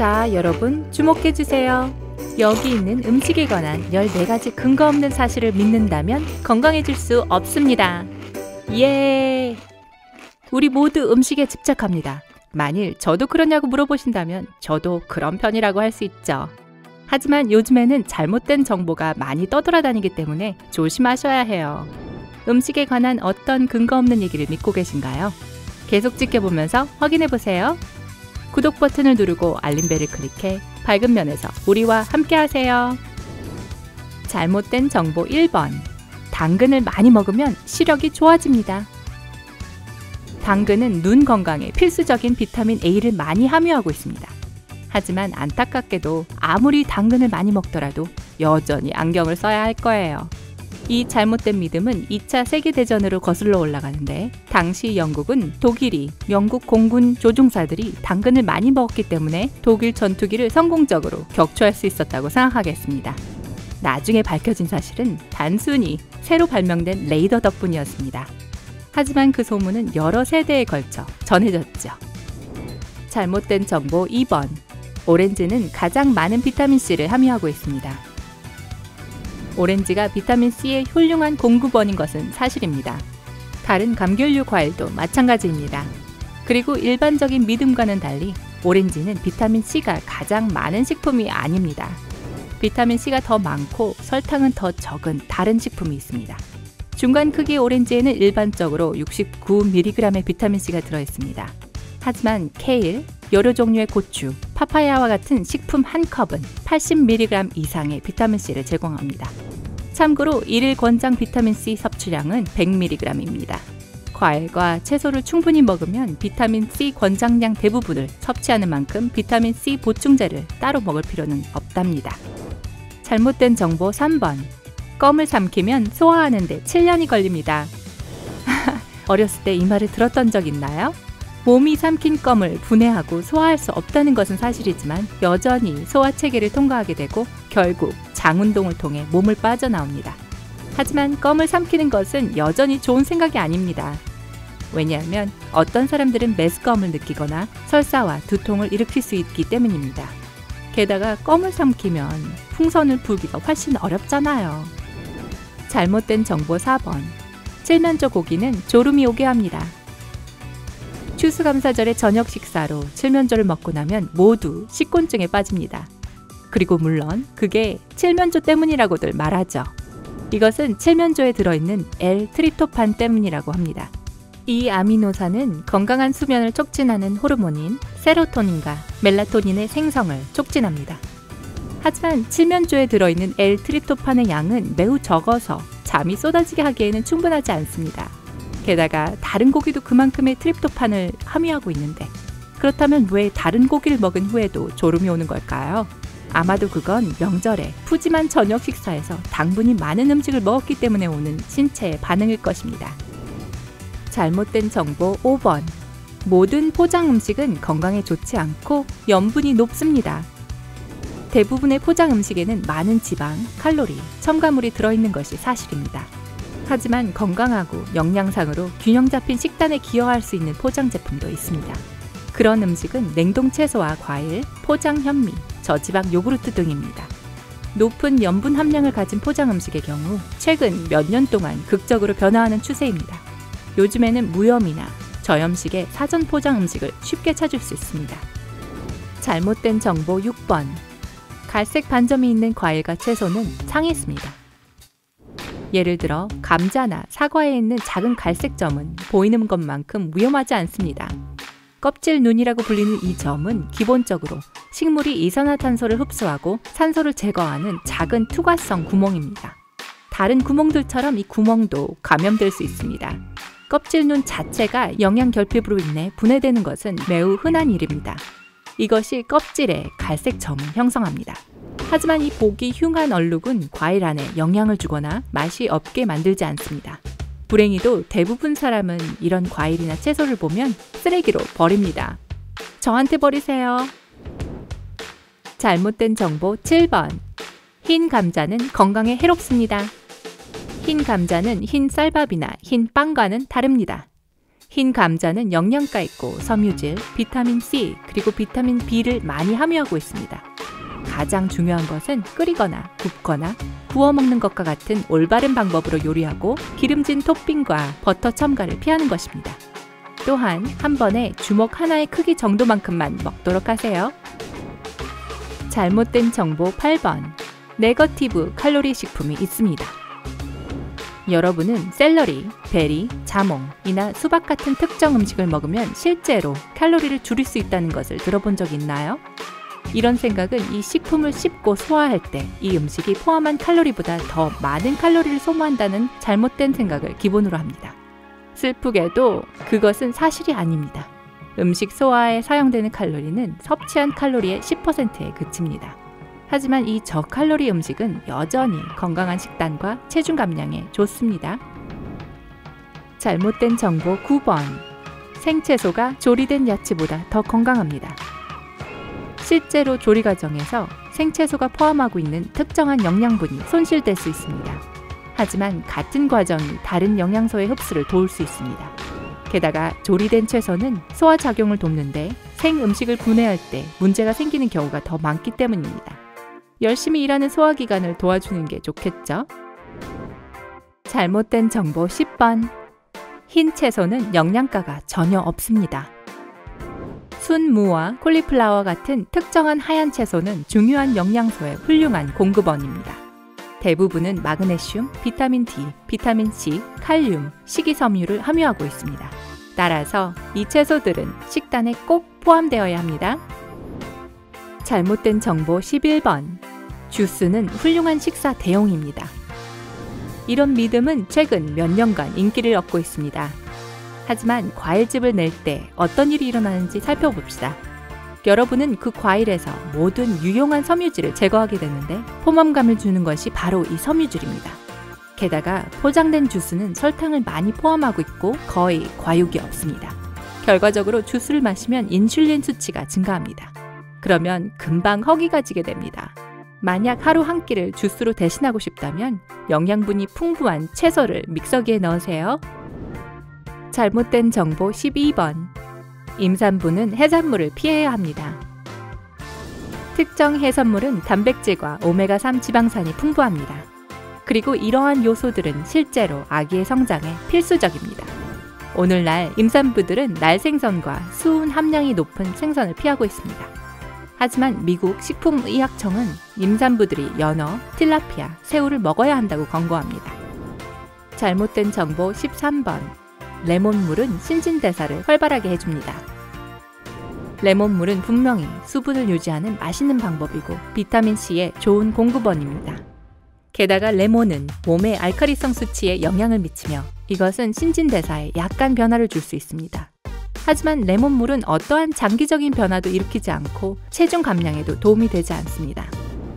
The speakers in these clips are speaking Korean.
자, 여러분 주목해주세요. 여기 있는 음식에 관한 14가지 근거 없는 사실을 믿는다면 건강해질 수 없습니다. 예! 우리 모두 음식에 집착합니다. 만일 저도 그러냐고 물어보신다면 저도 그런 편이라고 할 수 있죠. 하지만 요즘에는 잘못된 정보가 많이 떠돌아다니기 때문에 조심하셔야 해요. 음식에 관한 어떤 근거 없는 얘기를 믿고 계신가요? 계속 지켜보면서 확인해보세요. 구독 버튼을 누르고 알림벨을 클릭해 밝은 면에서 우리와 함께 하세요. 잘못된 정보 1번. 당근을 많이 먹으면 시력이 좋아집니다. 당근은 눈 건강에 필수적인 비타민 A를 많이 함유하고 있습니다. 하지만 안타깝게도 아무리 당근을 많이 먹더라도 여전히 안경을 써야 할 거예요. 이 잘못된 믿음은 2차 세계대전으로 거슬러 올라가는데, 당시 영국은 독일이 영국 공군 조종사들이 당근을 많이 먹었기 때문에 독일 전투기를 성공적으로 격추할 수 있었다고 생각하겠습니다. 나중에 밝혀진 사실은 단순히 새로 발명된 레이더 덕분이었습니다. 하지만 그 소문은 여러 세대에 걸쳐 전해졌죠. 잘못된 정보 2번. 오렌지는 가장 많은 비타민C를 함유하고 있습니다. 오렌지가 비타민C의 훌륭한 공급원인 것은 사실입니다. 다른 감귤류 과일도 마찬가지입니다. 그리고 일반적인 믿음과는 달리 오렌지는 비타민C가 가장 많은 식품이 아닙니다. 비타민C가 더 많고 설탕은 더 적은 다른 식품이 있습니다. 중간 크기의 오렌지에는 일반적으로 69mg의 비타민C가 들어있습니다. 하지만 케일, 여러 종류의 고추, 파파야와 같은 식품 한 컵은 80mg 이상의 비타민C를 제공합니다. 참고로 1일 권장 비타민C 섭취량은 100mg입니다. 과일과 채소를 충분히 먹으면 비타민C 권장량 대부분을 섭취하는 만큼 비타민C 보충제를 따로 먹을 필요는 없답니다. 잘못된 정보 3번. 껌을 삼키면 소화하는 데 7년이 걸립니다. 어렸을 때 이 말을 들었던 적 있나요? 몸이 삼킨 껌을 분해하고 소화할 수 없다는 것은 사실이지만 여전히 소화체계를 통과하게 되고 결국 장운동을 통해 몸을 빠져나옵니다. 하지만 껌을 삼키는 것은 여전히 좋은 생각이 아닙니다. 왜냐하면 어떤 사람들은 메스꺼움을 느끼거나 설사와 두통을 일으킬 수 있기 때문입니다. 게다가 껌을 삼키면 풍선을 불기가 훨씬 어렵잖아요. 잘못된 정보 4번. 칠면조 고기는 졸음이 오게 합니다. 추수감사절의 저녁 식사로 칠면조를 먹고 나면 모두 식곤증에 빠집니다. 그리고 물론 그게 칠면조 때문이라고들 말하죠. 이것은 칠면조에 들어있는 L-트립토판 때문이라고 합니다. 이 아미노산은 건강한 수면을 촉진하는 호르몬인 세로토닌과 멜라토닌의 생성을 촉진합니다. 하지만 칠면조에 들어있는 L-트립토판의 양은 매우 적어서 잠이 쏟아지게 하기에는 충분하지 않습니다. 게다가 다른 고기도 그만큼의 트립토판을 함유하고 있는데, 그렇다면 왜 다른 고기를 먹은 후에도 졸음이 오는 걸까요? 아마도 그건 명절에 푸짐한 저녁 식사에서 당분이 많은 음식을 먹었기 때문에 오는 신체의 반응일 것입니다. 잘못된 정보 5번. 모든 포장 음식은 건강에 좋지 않고 염분이 높습니다. 대부분의 포장 음식에는 많은 지방, 칼로리, 첨가물이 들어있는 것이 사실입니다. 하지만 건강하고 영양상으로 균형 잡힌 식단에 기여할 수 있는 포장 제품도 있습니다. 그런 음식은 냉동 채소와 과일, 포장 현미, 저지방 요구르트 등입니다. 높은 염분 함량을 가진 포장 음식의 경우 최근 몇 년 동안 극적으로 변화하는 추세입니다. 요즘에는 무염이나 저염식의 사전 포장 음식을 쉽게 찾을 수 있습니다. 잘못된 정보 6번. 갈색 반점이 있는 과일과 채소는 상했습니다. 예를 들어 감자나 사과에 있는 작은 갈색 점은 보이는 것만큼 위험하지 않습니다. 껍질 눈이라고 불리는 이 점은 기본적으로 식물이 이산화탄소를 흡수하고 산소를 제거하는 작은 투과성 구멍입니다. 다른 구멍들처럼 이 구멍도 감염될 수 있습니다. 껍질 눈 자체가 영양 결핍으로 인해 분해되는 것은 매우 흔한 일입니다. 이것이 껍질에 갈색 점을 형성합니다. 하지만 이 보기 흉한 얼룩은 과일 안에 영양을 주거나 맛이 없게 만들지 않습니다. 불행히도 대부분 사람은 이런 과일이나 채소를 보면 쓰레기로 버립니다. 저한테 버리세요. 잘못된 정보 7번. 흰 감자는 건강에 해롭습니다. 흰 감자는 흰 쌀밥이나 흰 빵과는 다릅니다. 흰 감자는 영양가 있고 섬유질, 비타민 C, 그리고 비타민 B를 많이 함유하고 있습니다. 가장 중요한 것은 끓이거나 굽거나 구워 먹는 것과 같은 올바른 방법으로 요리하고 기름진 토핑과 버터 첨가를 피하는 것입니다. 또한 한 번에 주먹 하나의 크기 정도만큼만 먹도록 하세요. 잘못된 정보 8번. 네거티브 칼로리 식품이 있습니다. 여러분은 샐러리, 베리, 자몽이나 수박 같은 특정 음식을 먹으면 실제로 칼로리를 줄일 수 있다는 것을 들어본 적 있나요? 이런 생각은 이 식품을 씹고 소화할 때 이 음식이 포함한 칼로리보다 더 많은 칼로리를 소모한다는 잘못된 생각을 기본으로 합니다. 슬프게도 그것은 사실이 아닙니다. 음식 소화에 사용되는 칼로리는 섭취한 칼로리의 10%에 그칩니다. 하지만 이 저칼로리 음식은 여전히 건강한 식단과 체중 감량에 좋습니다. 잘못된 정보 9번. 생채소가 조리된 야채보다 더 건강합니다. 실제로 조리 과정에서 생채소가 포함하고 있는 특정한 영양분이 손실될 수 있습니다. 하지만 같은 과정이 다른 영양소의 흡수를 도울 수 있습니다. 게다가 조리된 채소는 소화 작용을 돕는데 생 음식을 분해할 때 문제가 생기는 경우가 더 많기 때문입니다. 열심히 일하는 소화기관을 도와주는 게 좋겠죠? 잘못된 정보 10번. 흰 채소는 영양가가 전혀 없습니다. 순무와 콜리플라워 같은 특정한 하얀 채소는 중요한 영양소의 훌륭한 공급원입니다. 대부분은 마그네슘, 비타민 D, 비타민 C, 칼륨, 식이섬유를 함유하고 있습니다. 따라서 이 채소들은 식단에 꼭 포함되어야 합니다. 잘못된 정보 11번. 주스는 훌륭한 식사 대용입니다. 이런 믿음은 최근 몇 년간 인기를 얻고 있습니다. 하지만 과일즙을 낼 때 어떤 일이 일어나는지 살펴봅시다. 여러분은 그 과일에서 모든 유용한 섬유질을 제거하게 되는데 포만감을 주는 것이 바로 이 섬유질입니다. 게다가 포장된 주스는 설탕을 많이 포함하고 있고 거의 과육이 없습니다. 결과적으로 주스를 마시면 인슐린 수치가 증가합니다. 그러면 금방 허기가 지게 됩니다. 만약 하루 한 끼를 주스로 대신하고 싶다면 영양분이 풍부한 채소를 믹서기에 넣으세요. 잘못된 정보 12번. 임산부는 해산물을 피해야 합니다. 특정 해산물은 단백질과 오메가3 지방산이 풍부합니다. 그리고 이러한 요소들은 실제로 아기의 성장에 필수적입니다. 오늘날 임산부들은 날생선과 수은 함량이 높은 생선을 피하고 있습니다. 하지만 미국 식품의학청은 임산부들이 연어, 틸라피아, 새우를 먹어야 한다고 권고합니다. 잘못된 정보 13번. 레몬물은 신진대사를 활발하게 해줍니다. 레몬물은 분명히 수분을 유지하는 맛있는 방법이고 비타민C의 좋은 공급원입니다. 게다가 레몬은 몸의 알칼리성 수치에 영향을 미치며 이것은 신진대사에 약간 변화를 줄 수 있습니다. 하지만 레몬물은 어떠한 장기적인 변화도 일으키지 않고 체중 감량에도 도움이 되지 않습니다.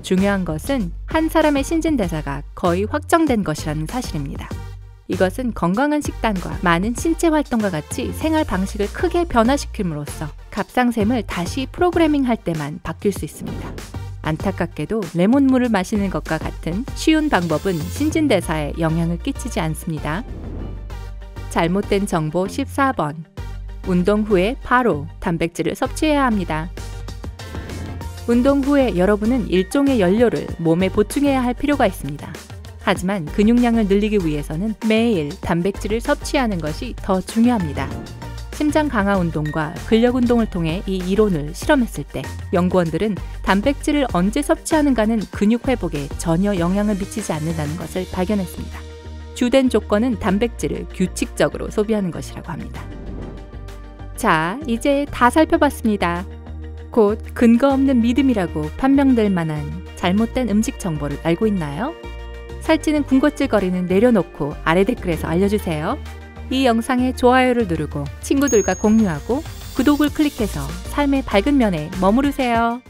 중요한 것은 한 사람의 신진대사가 거의 확정된 것이라는 사실입니다. 이것은 건강한 식단과 많은 신체 활동과 같이 생활 방식을 크게 변화시킴으로써 갑상샘을 다시 프로그래밍 할 때만 바뀔 수 있습니다. 안타깝게도 레몬물을 마시는 것과 같은 쉬운 방법은 신진대사에 영향을 끼치지 않습니다. 잘못된 정보 14번. 운동 후에 바로 단백질을 섭취해야 합니다. 운동 후에 여러분은 일종의 연료를 몸에 보충해야 할 필요가 있습니다. 하지만 근육량을 늘리기 위해서는 매일 단백질을 섭취하는 것이 더 중요합니다. 심장 강화 운동과 근력 운동을 통해 이 이론을 실험했을 때 연구원들은 단백질을 언제 섭취하는가는 근육 회복에 전혀 영향을 미치지 않는다는 것을 발견했습니다. 주된 조건은 단백질을 규칙적으로 소비하는 것이라고 합니다. 자, 이제 다 살펴봤습니다. 곧 근거 없는 믿음이라고 판명될 만한 잘못된 음식 정보를 알고 있나요? 살찌는 군것질거리는 내려놓고 아래 댓글에서 알려주세요. 이 영상에 좋아요를 누르고 친구들과 공유하고 구독을 클릭해서 삶의 밝은 면에 머무르세요.